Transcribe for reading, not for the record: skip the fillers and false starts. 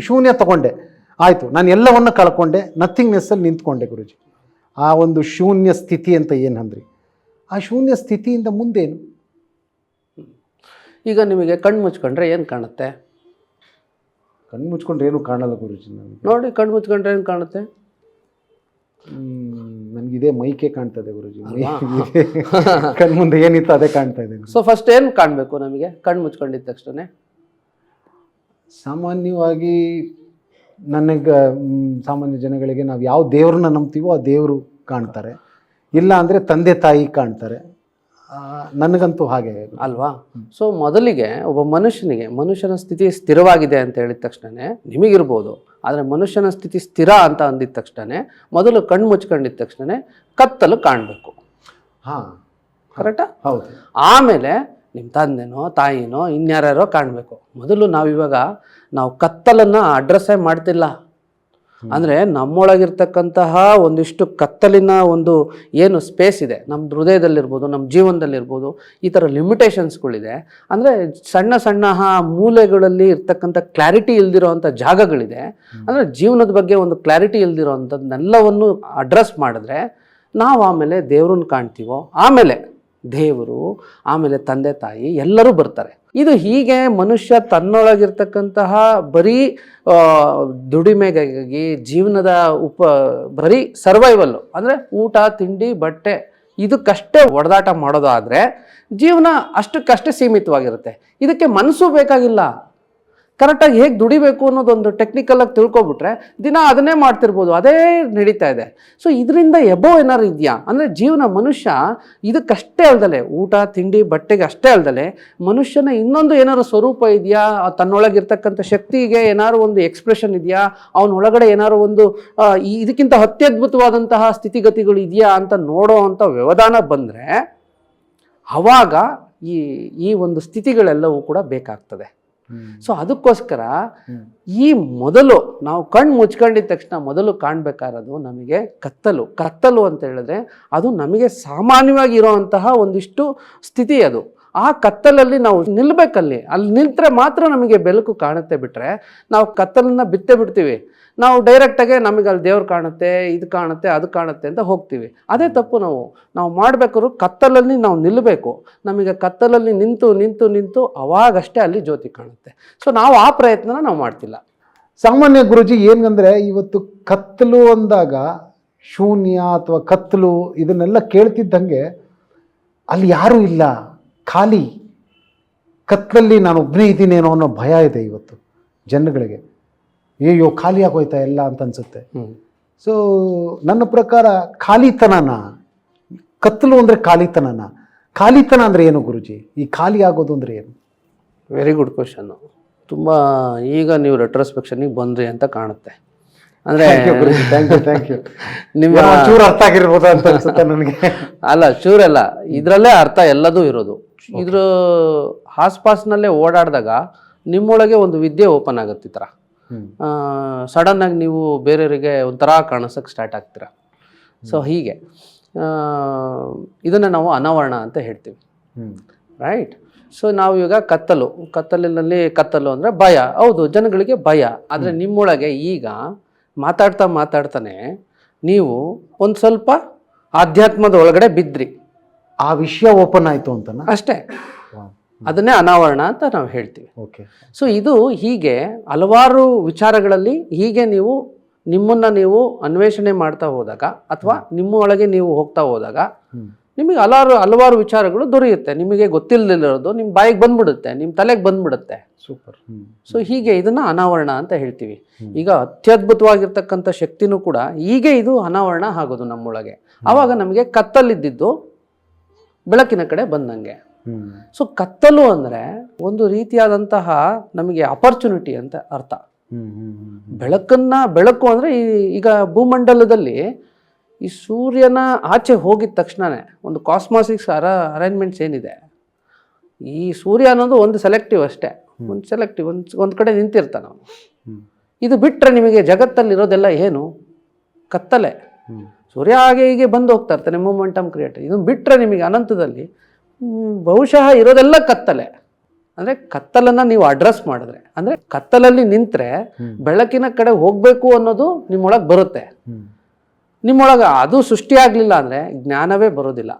ಶೂನ್ಯ ತಗೊಂಡೆ, ಆಯಿತು, ನಾನು ಎಲ್ಲವನ್ನು ಕಳ್ಕೊಂಡೆ, ನಥಿಂಗ್ನೆಸ್ಸಲ್ಲಿ ನಿಂತ್ಕೊಂಡೆ ಗುರುಜಿ. ಆ ಒಂದು ಶೂನ್ಯ ಸ್ಥಿತಿ ಅಂತ ಏನು ಅಂದ್ರಿ, ಆ ಶೂನ್ಯ ಸ್ಥಿತಿಯಿಂದ ಮುಂದೇನು? ಈಗ ನಿಮಗೆ ಕಣ್ಣು ಮುಚ್ಕೊಂಡ್ರೆ ಏನು ಕಾಣುತ್ತೆ? ಕಣ್ಣು ಮುಚ್ಕೊಂಡ್ರೆ ಏನು ಕಾಣಲ್ಲ ಗುರುಜಿ. ನನಗೆ ನೋಡಿ, ಕಣ್ಣು ಮುಚ್ಕೊಂಡ್ರೆ ಏನು ಕಾಣುತ್ತೆ? ನನಗಿದೇ ಮೈಕೆ ಕಾಣ್ತದೆ ಗುರುಜಿ. ಕಣ್ಣು ಮುಂದೆ ಏನಿತ್ತು ಅದೇ ಕಾಣ್ತಾ ಇದೆ. ಸೊ ಫಸ್ಟ್ ಏನು ಕಾಣಬೇಕು ನಮಗೆ ಕಣ್ಣು ಮುಚ್ಕೊಂಡಿದ್ದ ತಕ್ಷಣ? ಸಾಮಾನ್ಯವಾಗಿ ನನಗೆ ಸಾಮಾನ್ಯ ಜನಗಳಿಗೆ ನಾವು ಯಾವ ದೇವ್ರನ್ನ ನಂಬ್ತೀವೋ ಆ ದೇವರು ಕಾಣ್ತಾರೆ, ಇಲ್ಲ ಅಂದರೆ ತಂದೆ ತಾಯಿ ಕಾಣ್ತಾರೆ. ನನಗಂತೂ ಹಾಗೆ ಅಲ್ವಾ? ಸೊ ಮೊದಲಿಗೆ ಒಬ್ಬ ಮನುಷ್ಯನ ಸ್ಥಿತಿ ಸ್ಥಿರವಾಗಿದೆ ಅಂತ ಹೇಳಿದ ತಕ್ಷಣ ನಿಮಗಿರ್ಬೋದು, ಆದರೆ ಮನುಷ್ಯನ ಸ್ಥಿತಿ ಸ್ಥಿರ ಅಂತ ಅಂದಿದ ತಕ್ಷಣ ಮೊದಲು ಕಣ್ಣು ಮುಚ್ಕೊಂಡಿದ್ದ ತಕ್ಷಣ ಕತ್ತಲು ಕಾಣಬೇಕು. ಹಾಂ, ಕರೆಕ್ಟಾ? ಹೌದು. ಆಮೇಲೆ ನಿಮ್ಮ ತಂದೆನೋ ತಾಯಿನೋ ಇನ್ಯಾರ್ಯಾರೋ ಕಾಣಬೇಕು. ಮೊದಲು ನಾವು ಕತ್ತಲನ್ನು ಅಡ್ರೆಸ್ಸೇ ಮಾಡ್ತಿಲ್ಲ. ಅಂದರೆ ನಮ್ಮೊಳಗಿರ್ತಕ್ಕಂತಹ ಒಂದಿಷ್ಟು ಕತ್ತಲಿನ ಒಂದು ಏನು ಸ್ಪೇಸ್ ಇದೆ ನಮ್ಮ ಹೃದಯದಲ್ಲಿರ್ಬೋದು, ನಮ್ಮ ಜೀವನದಲ್ಲಿರ್ಬೋದು, ಈ ಥರ ಲಿಮಿಟೇಷನ್ಸ್ಗಳಿದೆ. ಅಂದರೆ ಸಣ್ಣ ಸಣ್ಣ ಮೂಲೆಗಳಲ್ಲಿ ಇರ್ತಕ್ಕಂಥ ಕ್ಲಾರಿಟಿ ಇಲ್ದಿರೋ ಅಂಥ ಜಾಗಗಳಿದೆ. ಅಂದರೆ ಜೀವನದ ಬಗ್ಗೆ ಒಂದು ಕ್ಲಾರಿಟಿ ಇಲ್ದಿರೋ ಅಂಥದ್ದನ್ನೆಲ್ಲವನ್ನು ಅಡ್ರೆಸ್ ಮಾಡಿದ್ರೆ ನಾವು ಆಮೇಲೆ ದೇವ್ರನ್ನ ಕಾಣ್ತೀವೋ, ಆಮೇಲೆ ದೇವರು, ಆಮೇಲೆ ತಂದೆ ತಾಯಿ ಎಲ್ಲರೂ ಬರ್ತಾರೆ. ಇದು ಹೀಗೆ ಮನುಷ್ಯ ತನ್ನೊಳಗಿರ್ತಕ್ಕಂತಹ ಬರೀ ದುಡಿಮೆಗಾಗಿ ಜೀವನದ ಬರೀ ಸರ್ವೈವಲ್ಲು ಅಂದರೆ ಊಟ ತಿಂಡಿ ಬಟ್ಟೆ ಇದಕ್ಕಷ್ಟೇ ಒಡೆದಾಟ ಮಾಡೋದಾದರೆ ಜೀವನ ಅಷ್ಟಕ್ಕಷ್ಟೇ ಸೀಮಿತವಾಗಿರುತ್ತೆ. ಇದಕ್ಕೆ ಮನಸ್ಸು ಬೇಕಾಗಿಲ್ಲ. ಕರೆಕ್ಟಾಗಿ ಹೇಗೆ ದುಡಿಬೇಕು ಅನ್ನೋದೊಂದು ಟೆಕ್ನಿಕಲಾಗಿ ತಿಳ್ಕೊಬಿಟ್ರೆ ದಿನ ಅದನ್ನೇ ಮಾಡ್ತಿರ್ಬೋದು, ಅದೇ ನಡೀತಾ ಇದೆ. ಸೊ ಇದರಿಂದ ಎಬೋ ಏನಾರು ಇದೆಯಾ ಅಂದರೆ ಜೀವನ ಮನುಷ್ಯ ಇದಕ್ಕಷ್ಟೇ ಅಲ್ದಲೆ, ಊಟ ತಿಂಡಿ ಬಟ್ಟೆಗೆ ಅಷ್ಟೇ ಅಲ್ದಲೆ ಮನುಷ್ಯನ ಇನ್ನೊಂದು ಏನಾರು ಸ್ವರೂಪ ಇದೆಯಾ, ತನ್ನೊಳಗಿರ್ತಕ್ಕಂಥ ಶಕ್ತಿಗೆ ಏನಾರು ಒಂದು ಎಕ್ಸ್ಪ್ರೆಷನ್ ಇದೆಯಾ, ಅವನೊಳಗಡೆ ಏನಾರು ಒಂದು ಇದಕ್ಕಿಂತ ಅತ್ಯದ್ಭುತವಾದಂತಹ ಸ್ಥಿತಿಗತಿಗಳು ಇದೆಯಾ ಅಂತ ನೋಡೋ ಅಂಥ ವ್ಯವಧಾನ ಬಂದರೆ ಆವಾಗ ಈ ಒಂದು ಸ್ಥಿತಿಗಳೆಲ್ಲವೂ ಕೂಡ ಬೇಕಾಗ್ತದೆ. ಸೊ ಅದಕ್ಕೋಸ್ಕರ ಈ ಮೊದಲು ನಾವು ಕಣ್ಣು ಮುಚ್ಕೊಂಡಿದ್ದ ತಕ್ಷಣ ಮೊದಲು ಕಾಣಬೇಕಾಗಿರೋದು ನಮಗೆ ಕತ್ತಲು ಅಂತ ಹೇಳಿದ್ರೆ ಅದು ನಮಗೆ ಸಾಮಾನ್ಯವಾಗಿ ಇರೋವಂತಹ ಒಂದಿಷ್ಟು ಸ್ಥಿತಿ. ಅದು ಆ ಕತ್ತಲಲ್ಲಿ ನಾವು ನಿಲ್ಲಬೇಕಲ್ಲಿ. ಅಲ್ಲಿ ನಿಂತರೆ ಮಾತ್ರ ನಮಗೆ ಬೆಳಕು ಕಾಣುತ್ತೆ. ಬಿಟ್ಟರೆ ನಾವು ಕತ್ತಲನ್ನು ಬಿಡ್ತೀವಿ. ನಾವು ಡೈರೆಕ್ಟಾಗೆ ನಮಗೆ ಅಲ್ಲಿ ದೇವ್ರು ಕಾಣುತ್ತೆ, ಇದು ಕಾಣುತ್ತೆ, ಅದು ಕಾಣುತ್ತೆ ಅಂತ ಹೋಗ್ತೀವಿ. ಅದೇ ತಪ್ಪು. ನಾವು ಮಾಡಬೇಕಾದ್ರೂ ಕತ್ತಲಲ್ಲಿ ನಾವು ನಿಲ್ಲಬೇಕು. ನಮಗೆ ಕತ್ತಲಲ್ಲಿ ನಿಂತು ಅವಾಗಷ್ಟೇ ಅಲ್ಲಿ ಜ್ಯೋತಿ ಕಾಣುತ್ತೆ. ಸೊ ನಾವು ಆ ಪ್ರಯತ್ನನ ನಾವು ಮಾಡ್ತಿಲ್ಲ. ಸಾಮಾನ್ಯ ಗುರುಜಿ ಏನಂದರೆ ಇವತ್ತು ಕತ್ತಲು ಅಂದಾಗ ಶೂನ್ಯ ಅಥವಾ ಕತ್ತಲು ಇದನ್ನೆಲ್ಲ ಕೇಳ್ತಿದ್ದಂಗೆ ಅಲ್ಲಿ ಯಾರೂ ಇಲ್ಲ, ಖಾಲಿ, ಕತ್ತಲಲ್ಲಿ ನಾನು ಒಬ್ಬನೇ ಇದ್ದೀನೇನೋ ಅನ್ನೋ ಭಯ ಇದೆ ಇವತ್ತು ಜನಗಳಿಗೆ. ಅಯ್ಯೋ ಖಾಲಿ ಆಗೋಯ್ತಾ ಎಲ್ಲ ಅಂತ ಅನ್ಸುತ್ತೆ. ಸೊ ನನ್ನ ಪ್ರಕಾರ ಖಾಲಿತನನ, ಕತ್ತಲು ಅಂದರೆ ಖಾಲಿತನ ಅಂದರೆ ಏನು ಗುರುಜಿ? ಈ ಖಾಲಿ ಆಗೋದು ಅಂದರೆ ಏನು? Very good question. ತುಂಬ ಈಗ ನೀವು ರೆಟ್ರೋಸ್ಪೆಕ್ಷನ್ಗೆ ಬಂದ್ರಿ ಅಂತ ಕಾಣುತ್ತೆ. ಅಂದರೆ ಥ್ಯಾಂಕ್ ಯು. ನಿಮ್ಮ ಚೂರು ಅರ್ಥ ಆಗಿರ್ಬೋದು ಅಂತ ಅನ್ಸುತ್ತೆ ನನಗೆ. ಅಲ್ಲ, ಚೂರಲ್ಲ, ಇದರಲ್ಲೇ ಅರ್ಥ ಎಲ್ಲದೂ ಇರೋದು. ಇದ್ರ ಆಸ್ಪಾಸ್ನಲ್ಲೇ ಓಡಾಡಿದಾಗ ನಿಮ್ಮೊಳಗೆ ಒಂದು ವಿದ್ಯೆ ಓಪನ್ ಆಗುತ್ತೆ. ಈ ಥರ ಸಡನ್ನಾಗಿ ನೀವು ಬೇರೆಯವರಿಗೆ ಒಂಥರ ಕಾಣಿಸೋಕ್ಕೆ ಸ್ಟಾರ್ಟ್ ಆಗ್ತೀರ. ಸೊ ಹೀಗೆ ಇದನ್ನು ನಾವು ಅನಾವರಣ ಅಂತ ಹೇಳ್ತೀವಿ, ರೈಟ್? ಸೊ ನಾವು ಈಗ ಕತ್ತಲು ಅಂದರೆ ಭಯ. ಹೌದು, ಜನಗಳಿಗೆ ಭಯ. ಆದರೆ ನಿಮ್ಮೊಳಗೆ ಈಗ ಮಾತಾಡ್ತಾನೆ ನೀವು ಒಂದು ಸ್ವಲ್ಪ ಆಧ್ಯಾತ್ಮದ ಒಳಗಡೆ ಬಿದ್ರಿ, ಆ ವಿಷಯ ಓಪನ್ ಆಯಿತು ಅಂತ ಅಷ್ಟೇ. ಅದನ್ನೇ ಅನಾವರಣ ಅಂತ ನಾವು ಹೇಳ್ತೀವಿ. ಓಕೆ. ಸೊ ಇದು ಹೀಗೆ ಹಲವಾರು ವಿಚಾರಗಳಲ್ಲಿ ಹೀಗೆ ನೀವು ಅನ್ವೇಷಣೆ ಮಾಡ್ತಾ ಹೋದಾಗ ಅಥವಾ ನಿಮ್ಮ ಒಳಗೆ ನೀವು ಹೋಗ್ತಾ ಹೋದಾಗ ನಿಮಗೆ ಹಲವಾರು ವಿಚಾರಗಳು ದೊರೆಯುತ್ತೆ. ನಿಮಗೆ ಗೊತ್ತಿಲ್ಲದಿರೋದು ನಿಮ್ಮ ಬಾಯಿಗೆ ಬಂದ್ಬಿಡುತ್ತೆ, ನಿಮ್ಮ ತಲೆಗೆ ಬಂದ್ಬಿಡುತ್ತೆ. ಸೂಪರ್. ಸೊ ಹೀಗೆ ಇದನ್ನ ಅನಾವರಣ ಅಂತ ಹೇಳ್ತೀವಿ. ಈಗ ಅತ್ಯದ್ಭುತವಾಗಿರ್ತಕ್ಕಂಥ ಶಕ್ತಿನೂ ಕೂಡ ಹೀಗೆ ಇದು ಅನಾವರಣ ಆಗೋದು ನಮ್ಮೊಳಗೆ. ಆವಾಗ ನಮಗೆ ಕತ್ತಲಿದ್ದಿದ್ದು ಬೆಳಕಿನ ಕಡೆ ಬಂದಂಗೆ. ಸೊ ಕತ್ತಲು ಅಂದರೆ ಒಂದು ರೀತಿಯಾದಂತಹ ನಮಗೆ ಅಪರ್ಚುನಿಟಿ ಅಂತ ಅರ್ಥ. ಬೆಳಕು ಅಂದರೆ ಈಗ ಭೂಮಂಡಲದಲ್ಲಿ ಈ ಸೂರ್ಯನ ಆಚೆ ಹೋಗಿದ ತಕ್ಷಣನೇ ಒಂದು ಕಾಸ್ಮಾಸಿಕ್ಸ್ ಅರೇಂಜ್ಮೆಂಟ್ಸ್ ಏನಿದೆ, ಈ ಸೂರ್ಯ ಅನ್ನೋದು ಒಂದು ಸೆಲೆಕ್ಟಿವ್ ಅಷ್ಟೇ, ಒಂದು ಕಡೆ ನಿಂತಿರ್ತಾನೆ ಅವನು. ಇದು ಬಿಟ್ಟರೆ ನಿಮಗೆ ಜಗತ್ತಲ್ಲಿರೋದೆಲ್ಲ ಏನು? ಕತ್ತಲೆ. ಸೂರ್ಯ ಹಾಗೆ ಹೀಗೆ ಬಂದು ಹೋಗ್ತಾ ಇರ್ತಾನೆ, ಮೊಮೆಂಟಮ್ ಕ್ರಿಯೇಟ್. ಇದನ್ನು ಬಿಟ್ಟರೆ ನಿಮಗೆ ಅನಂತದಲ್ಲಿ ಬಹುಶಃ ಇರೋದೆಲ್ಲ ಕತ್ತಲೆ. ಅಂದ್ರೆ ಕತ್ತಲನ್ನ ನೀವು ಅಡ್ರೆಸ್ ಮಾಡಿದ್ರೆ, ಅಂದ್ರೆ ಕತ್ತಲಲ್ಲಿ ನಿಂತ್ರೆ ಬೆಳಕಿನ ಕಡೆ ಹೋಗ್ಬೇಕು ಅನ್ನೋದು ನಿಮ್ಮೊಳಗೆ ಬರುತ್ತೆ. ನಿಮ್ಮೊಳಗೆ ಅದು ಸೃಷ್ಟಿ ಆಗ್ಲಿಲ್ಲ ಅಂದ್ರೆ ಜ್ಞಾನವೇ ಬರೋದಿಲ್ಲ.